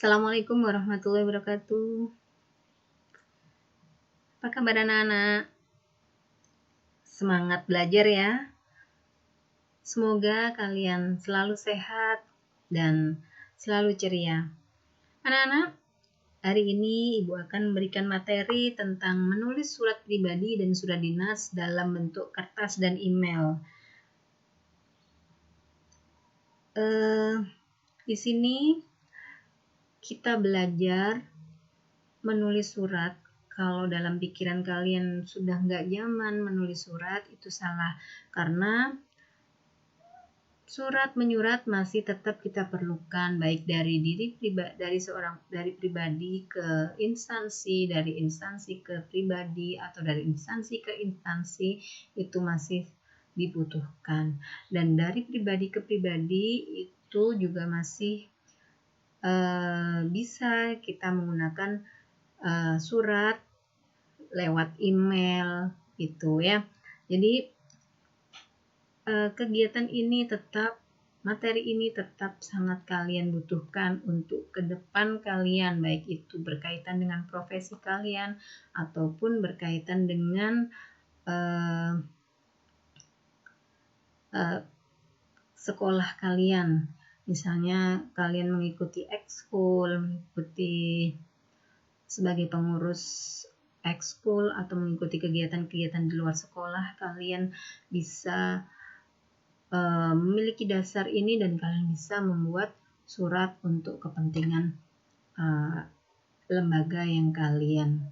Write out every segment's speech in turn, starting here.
Assalamualaikum warahmatullahi wabarakatuh. Apa kabar anak-anak? Semangat belajar ya. Semoga kalian selalu sehat dan selalu ceria. Anak-anak, hari ini Ibu akan memberikan materi tentang menulis surat pribadi dan surat dinas dalam bentuk kertas dan email. Di sini kita belajar menulis surat. Kalau dalam pikiran kalian sudah nggak nyaman menulis surat, itu salah. Karena surat menyurat masih tetap kita perlukan, baik dari dari pribadi ke instansi, dari instansi ke pribadi, atau dari instansi ke instansi, itu masih dibutuhkan. Dan dari pribadi ke pribadi itu juga masih bisa kita menggunakan surat lewat email gitu ya. Jadi kegiatan ini materi ini tetap sangat kalian butuhkan untuk ke depan kalian, baik itu berkaitan dengan profesi kalian ataupun berkaitan dengan sekolah kalian. Misalnya kalian mengikuti ekskul, mengikuti sebagai pengurus ekskul atau mengikuti kegiatan-kegiatan di luar sekolah, kalian bisa memiliki dasar ini dan kalian bisa membuat surat untuk kepentingan lembaga yang kalian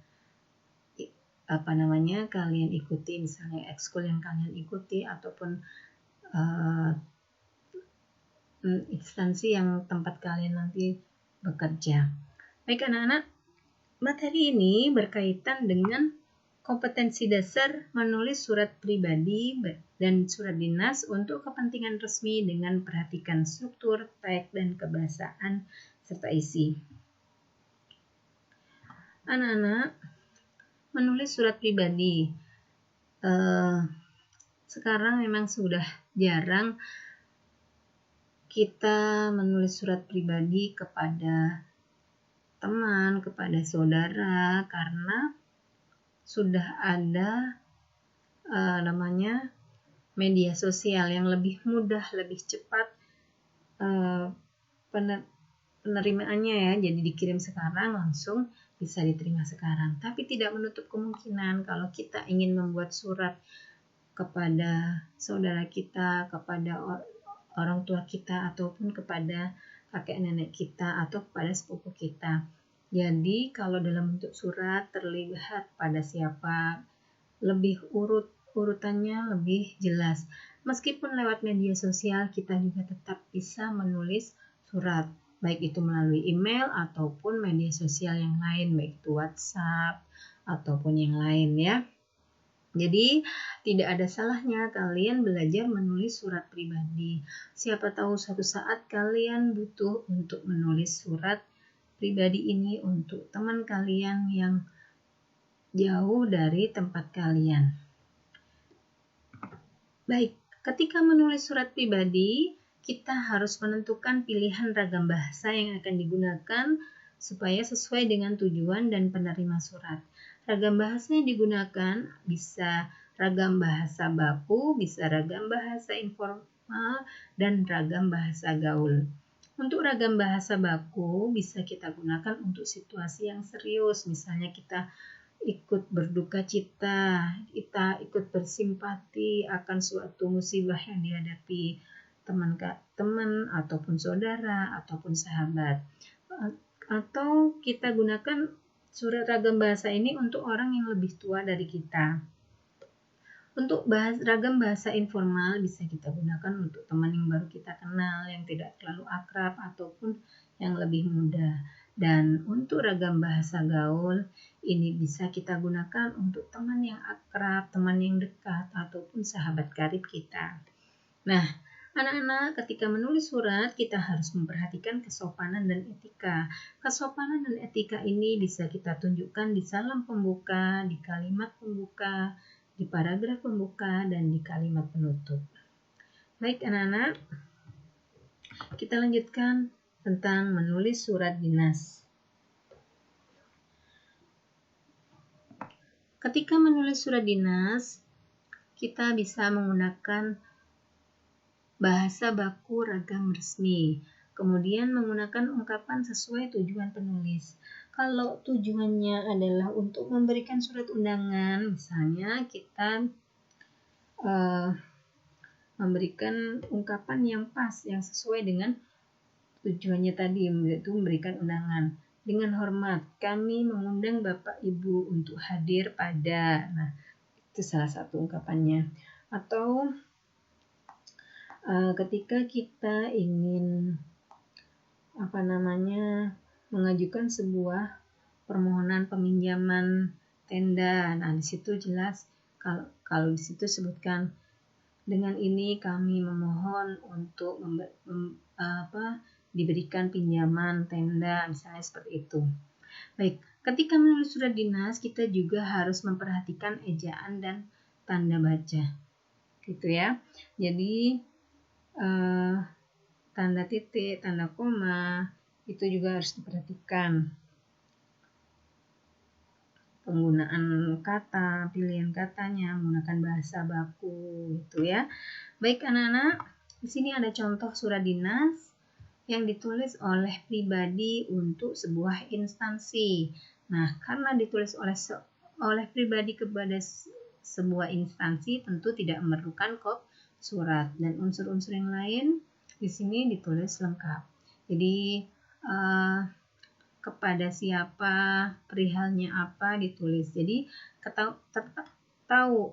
kalian ikuti, misalnya ekskul yang kalian ikuti ataupun instansi yang tempat kalian nanti bekerja. Baik anak-anak, materi ini berkaitan dengan kompetensi dasar menulis surat pribadi dan surat dinas untuk kepentingan resmi dengan perhatikan struktur, teks, dan kebahasaan serta isi. Anak-anak, menulis surat pribadi. Sekarang memang sudah jarang kita menulis surat pribadi kepada teman, kepada saudara, karena sudah ada media sosial yang lebih mudah, lebih cepat penerimaannya ya. Jadi dikirim sekarang langsung bisa diterima sekarang. Tapi tidak menutup kemungkinan kalau kita ingin membuat surat kepada saudara kita, kepada orang tua kita, ataupun kepada kakek nenek kita atau kepada sepupu kita. Jadi kalau dalam bentuk surat terlihat pada siapa, lebih urutannya lebih jelas. Meskipun lewat media sosial kita juga tetap bisa menulis surat, baik itu melalui email ataupun media sosial yang lain, baik itu WhatsApp ataupun yang lain ya. Jadi tidak ada salahnya kalian belajar menulis surat pribadi. Siapa tahu suatu saat kalian butuh untuk menulis surat pribadi ini untuk teman kalian yang jauh dari tempat kalian. Baik, ketika menulis surat pribadi, kita harus menentukan pilihan ragam bahasa yang akan digunakan supaya sesuai dengan tujuan dan penerima surat. Ragam bahasa yang digunakan bisa ragam bahasa baku, bisa ragam bahasa informal, dan ragam bahasa gaul. Untuk ragam bahasa baku bisa kita gunakan untuk situasi yang serius, misalnya kita ikut berduka cita, kita ikut bersimpati akan suatu musibah yang dihadapi teman ataupun saudara ataupun sahabat. Atau kita gunakan surat ragam bahasa ini untuk orang yang lebih tua dari kita. Untuk ragam bahasa informal bisa kita gunakan untuk teman yang baru kita kenal, yang tidak terlalu akrab ataupun yang lebih muda. Dan untuk ragam bahasa gaul ini bisa kita gunakan untuk teman yang akrab, teman yang dekat ataupun sahabat karib kita. Nah, anak-anak, ketika menulis surat, kita harus memperhatikan kesopanan dan etika. Kesopanan dan etika ini bisa kita tunjukkan di salam pembuka, di kalimat pembuka, di paragraf pembuka, dan di kalimat penutup. Baik anak-anak, kita lanjutkan tentang menulis surat dinas. Ketika menulis surat dinas, kita bisa menggunakan bahasa baku ragam resmi, kemudian menggunakan ungkapan sesuai tujuan penulis. Kalau tujuannya adalah untuk memberikan surat undangan, misalnya kita memberikan ungkapan yang pas, yang sesuai dengan tujuannya tadi, yaitu memberikan undangan. Dengan hormat, kami mengundang Bapak Ibu untuk hadir pada. Nah, itu salah satu ungkapannya. Atau ketika kita ingin mengajukan sebuah permohonan peminjaman tenda. Nah, di situ jelas kalau di situ sebutkan, dengan ini kami memohon untuk diberikan pinjaman tenda, misalnya seperti itu. Baik, ketika menulis surat dinas, kita juga harus memperhatikan ejaan dan tanda baca, gitu ya. Jadi tanda titik, tanda koma itu juga harus diperhatikan. Penggunaan kata, pilihan katanya, menggunakan bahasa baku, gitu ya. Baik anak-anak, di sini ada contoh surat dinas yang ditulis oleh pribadi untuk sebuah instansi. Nah, karena ditulis oleh pribadi kepada sebuah instansi, tentu tidak memerlukan kop surat, dan unsur-unsur yang lain di sini ditulis lengkap. Jadi kepada siapa, perihalnya apa ditulis. Jadi tahu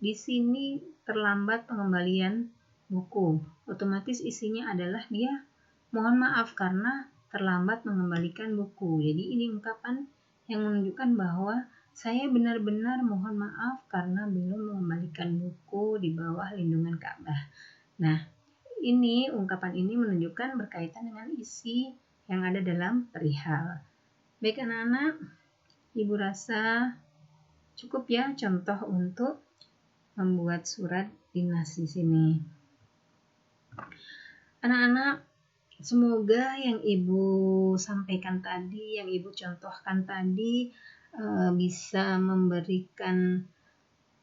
di sini terlambat pengembalian buku, otomatis isinya adalah dia mohon maaf karena terlambat mengembalikan buku. Jadi ini ungkapan yang menunjukkan bahwa saya benar-benar mohon maaf karena belum mengembalikan buku di bawah lindungan Ka'bah. Nah, ungkapan ini menunjukkan berkaitan dengan isi yang ada dalam perihal. Baik anak-anak, Ibu rasa cukup ya contoh untuk membuat surat dinas di sini. Anak-anak, semoga yang Ibu sampaikan tadi, yang Ibu contohkan tadi bisa memberikan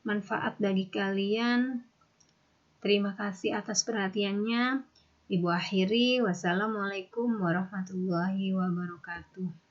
manfaat bagi kalian. Terima kasih atas perhatiannya. Ibu akhiri, wassalamualaikum warahmatullahi wabarakatuh.